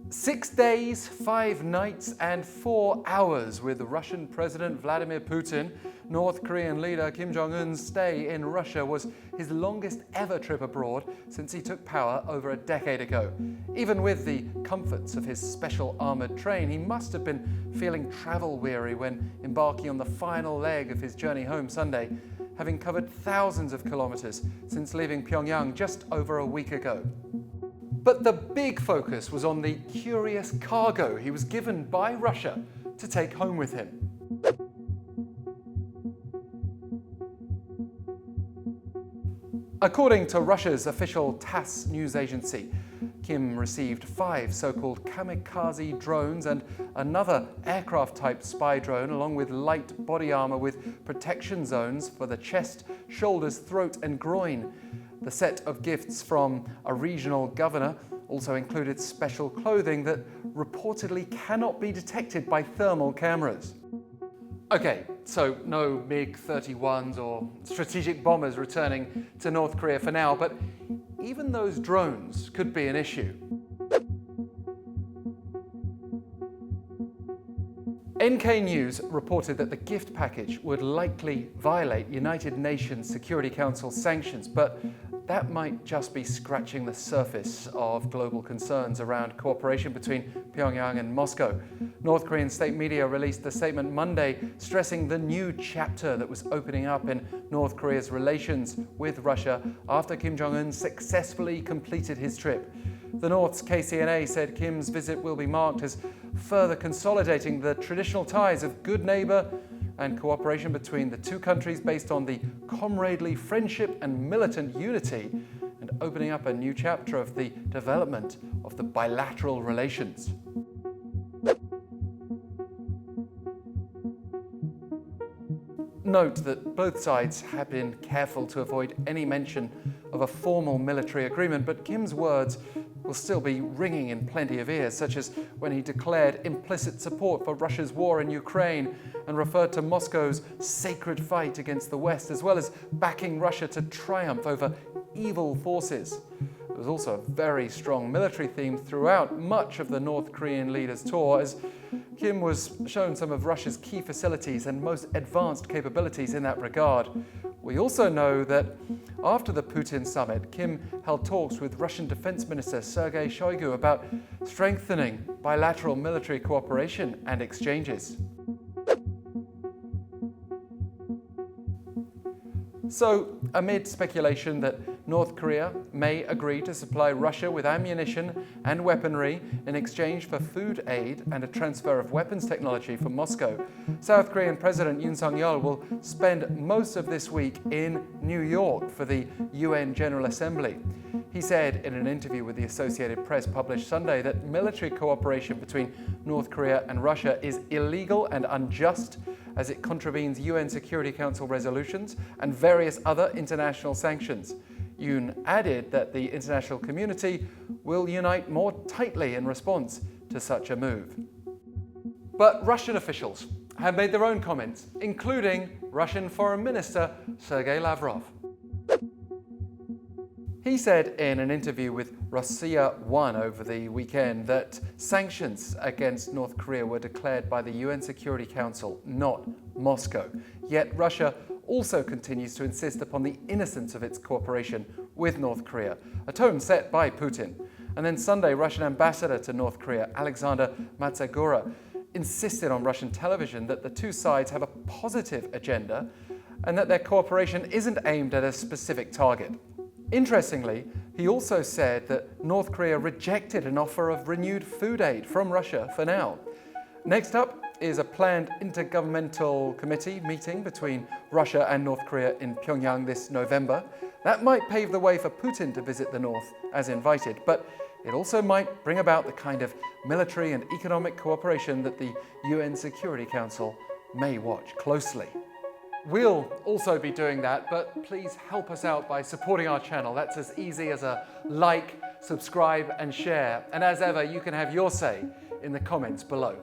6 days, 5 nights and 4 hours with Russian President Vladimir Putin, North Korean leader Kim Jong-un's stay in Russia was his longest ever trip abroad since he took power over a decade ago. Even with the comforts of his special armoured train, he must have been feeling travel weary when embarking on the final leg of his journey home Sunday, having covered thousands of kilometres since leaving Pyongyang just over a week ago. But the big focus was on the curious cargo he was given by Russia to take home with him. According to Russia's official TASS news agency, Kim received 5 so-called kamikaze drones and another aircraft-type spy drone, along with light body armor with protection zones for the chest, shoulders, throat and groin. The set of gifts from a regional governor also included special clothing that reportedly cannot be detected by thermal cameras. Okay, so no MiG-31s or strategic bombers returning to North Korea for now, but even those drones could be an issue. NK News reported that the gift package would likely violate United Nations Security Council sanctions, but that might just be scratching the surface of global concerns around cooperation between Pyongyang and Moscow. North Korean state media released a statement Monday stressing the new chapter that was opening up in North Korea's relations with Russia after Kim Jong-un successfully completed his trip. The North's KCNA said Kim's visit will be marked as further consolidating the traditional ties of good neighbour and cooperation between the two countries based on the comradely friendship and militant unity, and opening up a new chapter of the development of the bilateral relations. Note that both sides have been careful to avoid any mention of a formal military agreement, but Kim's words will still be ringing in plenty of ears, such as when he declared implicit support for Russia's war in Ukraine and referred to Moscow's sacred fight against the West, as well as backing Russia to triumph over evil forces. There was also a very strong military theme throughout much of the North Korean leader's tour, as Kim was shown some of Russia's key facilities and most advanced capabilities in that regard. We also know that after the Putin summit, Kim held talks with Russian Defense Minister Sergei Shoigu about strengthening bilateral military cooperation and exchanges. So, amid speculation that North Korea may agree to supply Russia with ammunition and weaponry in exchange for food aid and a transfer of weapons technology from Moscow, South Korean President Yoon Suk-yeol will spend most of this week in New York for the UN General Assembly. He said in an interview with the Associated Press published Sunday that military cooperation between North Korea and Russia is illegal and unjust, as it contravenes UN Security Council resolutions and various other international sanctions. Yoon added that the international community will unite more tightly in response to such a move. But Russian officials have made their own comments, including Russian Foreign Minister Sergei Lavrov. He said in an interview with Russia One over the weekend that sanctions against North Korea were declared by the UN Security Council, not Moscow. Yet Russia also continues to insist upon the innocence of its cooperation with North Korea, a tone set by Putin. And then Sunday, Russian ambassador to North Korea, Alexander Matsagora, insisted on Russian television that the two sides have a positive agenda and that their cooperation isn't aimed at a specific target. Interestingly, he also said that North Korea rejected an offer of renewed food aid from Russia for now. Next up is a planned intergovernmental committee meeting between Russia and North Korea in Pyongyang this November. That might pave the way for Putin to visit the North as invited, but it also might bring about the kind of military and economic cooperation that the UN Security Council may watch closely. We'll also be doing that, but please help us out by supporting our channel. That's as easy as a like, subscribe and share. And as ever, you can have your say in the comments below.